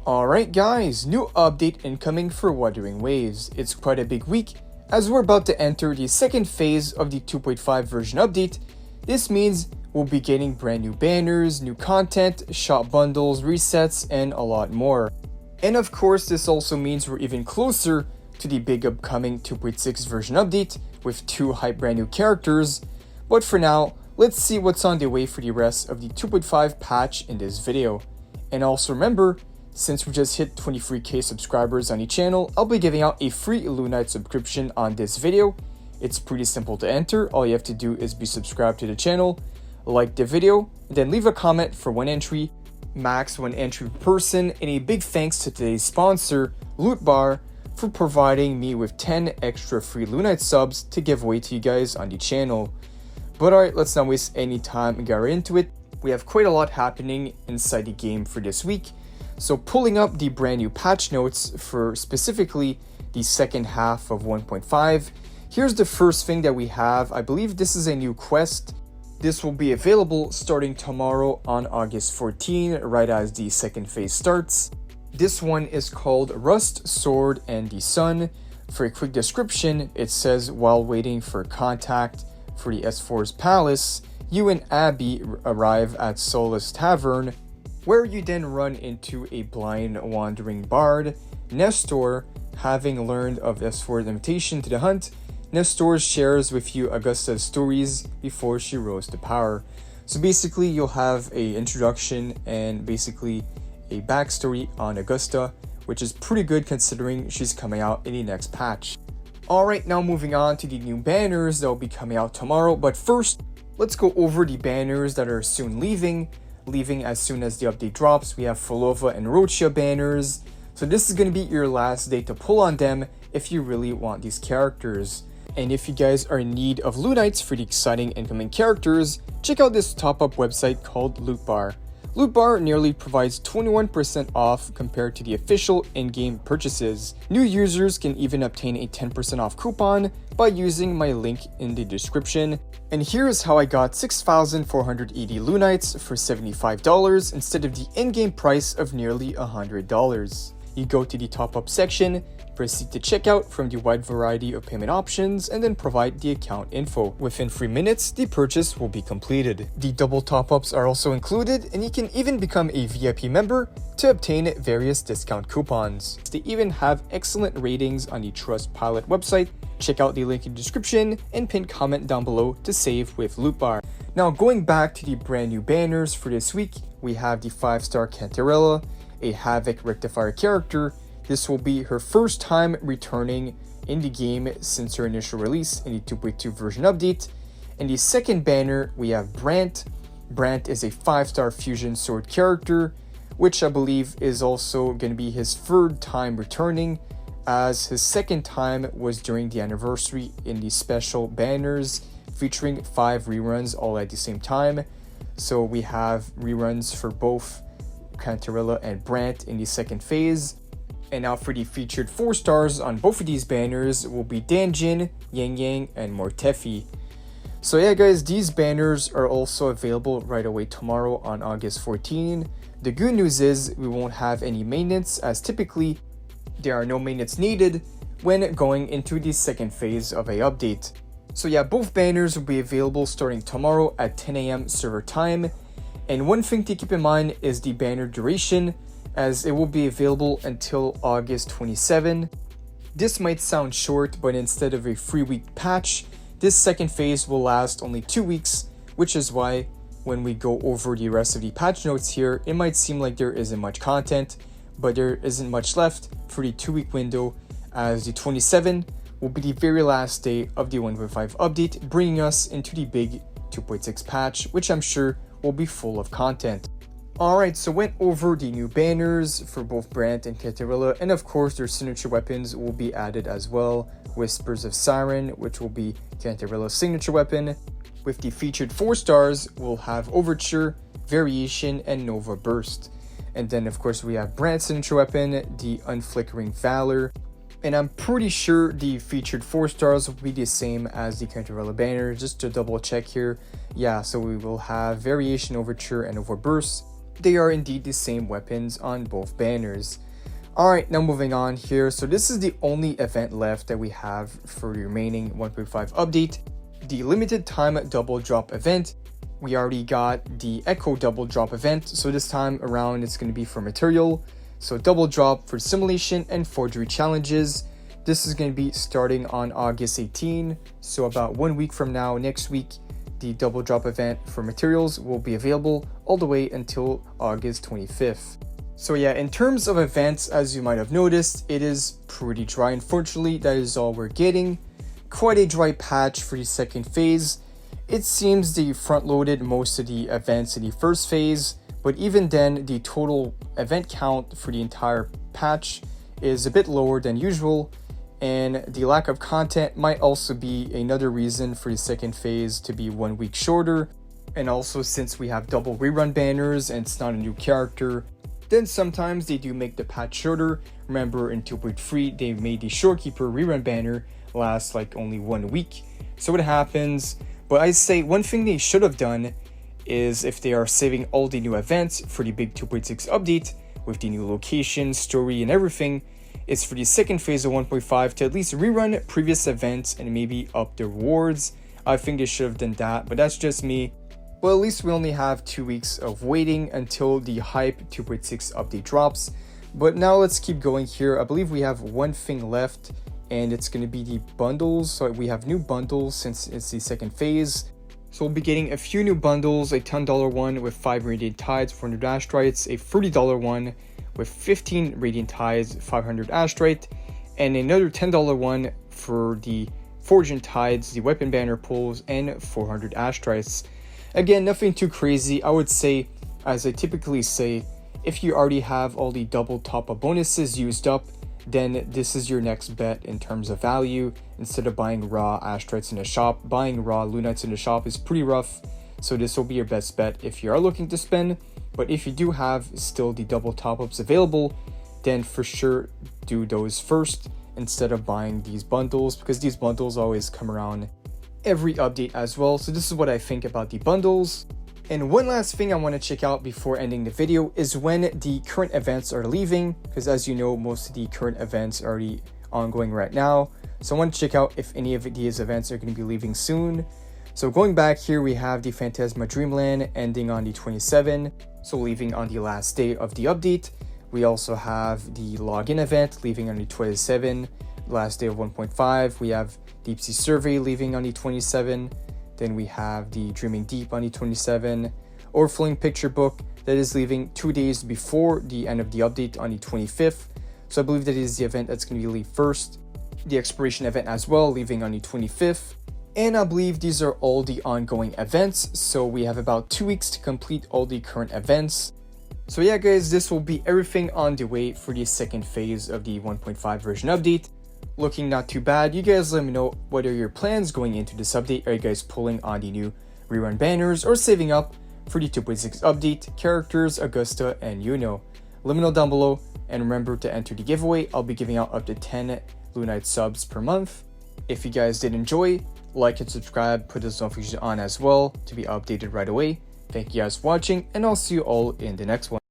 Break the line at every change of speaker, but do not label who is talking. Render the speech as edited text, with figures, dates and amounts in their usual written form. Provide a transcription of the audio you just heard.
Alright guys, new update incoming for Wuthering Waves. It's quite a big week as we're about to enter the second phase of the 2.5 version update. This means we'll be getting brand new banners, new content, shop bundles, resets, and a lot more. And of course, this also means we're even closer to the big upcoming 2.6 version update with 2 hype brand new characters. But for now, let's see what's on the way for the rest of the 2.5 patch in this video. And also remember, since we just hit 23k subscribers on the channel, I'll be giving out a free lunite subscription on this video. It's pretty simple to enter. All you have to do is be subscribed to the channel, like the video, and then leave a comment for 1 entry, max 1 entry per person, and a big thanks to today's sponsor, LootBar, for providing me with 10 extra free lunite subs to give away to you guys on the channel. But alright, let's not waste any time and get right into it. We have quite a lot happening inside the game for this week. So pulling up the brand new patch notes for specifically the second half of 1.5, here's the first thing that we have. I believe this is a new quest. This will be available starting tomorrow on August 14, right as the second phase starts. This one is called Rust, Sword, and the Sun. For a quick description, it says while waiting for contact for the S4's palace, you and Abby arrive at Solace Tavern, where you then run into a blind wandering bard, Nestor. Having learned of S4's invitation to the hunt, Nestor shares with you Augusta's stories before she rose to power. So basically you'll have a introduction and basically a backstory on Augusta, which is pretty good considering she's coming out in the next patch. Alright, now moving on to the new banners that will be coming out tomorrow, but first, let's go over the banners that are soon leaving as soon as the update drops. We have Folova and Rochia banners, so this is going to be your last day to pull on them if you really want these characters. And if you guys are in need of lunites for the exciting incoming characters, check out this top-up website called LootBar. LootBar nearly provides 21% off compared to the official in-game purchases. New users can even obtain a 10% off coupon by using my link in the description. And here's how I got 6,480 lunites for $75 instead of the in-game price of nearly $100. You go to the top-up section, proceed to checkout from the wide variety of payment options, and then provide the account info. Within 3 minutes, the purchase will be completed. The double top-ups are also included, and you can even become a VIP member to obtain various discount coupons. They even have excellent ratings on the Trustpilot website. Check out the link in the description and pinned comment down below to save with LootBar. Now going back to the brand new banners for this week, we have the 5-star Canterella, a Havoc Rectifier character. This will be her first time returning in the game since her initial release in the 2.2 version update. And the second banner, we have Brant. Brant is a 5-star fusion sword character, which I believe is also going to be his third time returning, as his second time was during the anniversary in the special banners featuring 5 reruns all at the same time. So we have reruns for both Canterella and Brant in the second phase. And now for the featured 4 stars on both of these banners will be Danjin, Yang Yang, and Mortefi. So yeah guys, these banners are also available right away tomorrow on August 14. The good news is we won't have any maintenance, as typically there are no maintenance needed when going into the second phase of a update. So yeah, both banners will be available starting tomorrow at 10 AM server time. And one thing to keep in mind is the banner duration, as it will be available until August 27. This might sound short, but instead of a 3-week patch, this second phase will last only 2 weeks, which is why when we go over the rest of the patch notes here, it might seem like there isn't much content, but there isn't much left for the 2-week window, as the 27 will be the very last day of the 1.5 update, bringing us into the big 2.6 patch, which I'm sure will be full of content. Alright, so went over the new banners for both Brant and Canterella, and of course their signature weapons will be added as well. Whispers of Siren, which will be Canterella's signature weapon. With the featured 4 stars, we'll have Overture, Variation, and Nova Burst. And then of course we have Brant's signature weapon, the Unflickering Valor. And I'm pretty sure the featured 4 stars will be the same as the Canterella banner, just to double check here. Yeah, so we will have Variation, Overture, and Overburst. they are indeed the same weapons on both banners. Alright, now moving on here. So this is the only event left that we have for the remaining 1.5 update. The limited time double drop event. We already got the Echo double drop event, so this time around it's going to be for material. So double drop for simulation and forgery challenges. This is going to be starting on August 18, so about 1 week from now, next week, the double drop event for materials will be available all the way until August 25th. So yeah, in terms of events, as you might have noticed, it is pretty dry. Unfortunately, that is all we're getting. Quite a dry patch for the second phase. It seems they front-loaded most of the events in the first phase, but even then, the total event count for the entire patch is a bit lower than usual, and the lack of content might also be another reason for the second phase to be 1 week shorter. And also, since we have double rerun banners and it's not a new character, then sometimes they do make the patch shorter. Remember, in 2.3, they made the Shorekeeper rerun banner last like only 1 week. So it happens. But I say one thing they should have done is, if they are saving all the new events for the big 2.6 update with the new location, story, and everything, is for the second phase of 1.5 to at least rerun previous events and maybe up the rewards. I think they should have done that, but that's just me. Well, at least we only have 2 weeks of waiting until the hype 2.6 update drops. But now let's keep going here. I believe we have one thing left, and it's going to be the bundles. So we have new bundles since it's the second phase. So we'll be getting a few new bundles, a $10 one with 5 Radiant Tides, 400 Astrites, a $30 one with 15 Radiant Tides, 500 Astrite, and another $10 one for the Forging Tides, the Weapon Banner pulls, and 400 Astrites. Again, nothing too crazy. I would say, as I typically say, if you already have all the double top-up bonuses used up, then this is your next bet in terms of value. Instead of buying raw Astrites in the shop, buying raw Lunites in the shop is pretty rough. So this will be your best bet if you are looking to spend. But if you do have still the double top-ups available, then for sure do those first instead of buying these bundles, because these bundles always come around every update as well. So this is what I think about the bundles. And one last thing I want to check out before ending the video is when the current events are leaving, because as you know, most of the current events are already ongoing right now. So I want to check out if any of these events are going to be leaving soon. So going back here, we have the Phantasma Dreamland ending on the 27th, so leaving on the last day of the update. We also have the login event leaving on the 27th, last day of 1.5. We have Deep Sea Survey leaving on the 27th. Then we have the Dreaming Deep on the 27th, Overflowing Picture Book that is leaving 2 days before the end of the update on the 25th. So I believe that is the event that's going to be leave first. The Exploration event as well, leaving on the 25th. And I believe these are all the ongoing events. So we have about 2 weeks to complete all the current events. So yeah guys, this will be everything on the way for the second phase of the 1.5 version update. Looking not too bad. You guys let me know what are your plans going into this update. Are you guys pulling on the new rerun banners or saving up for the 2.6 update, characters, Augusta, and Yuno? Let me know down below, and remember to enter the giveaway. I'll be giving out up to 10 Lunite subs per month. If you guys did enjoy, like and subscribe, put those notifications on as well to be updated right away. Thank you guys for watching, and I'll see you all in the next one.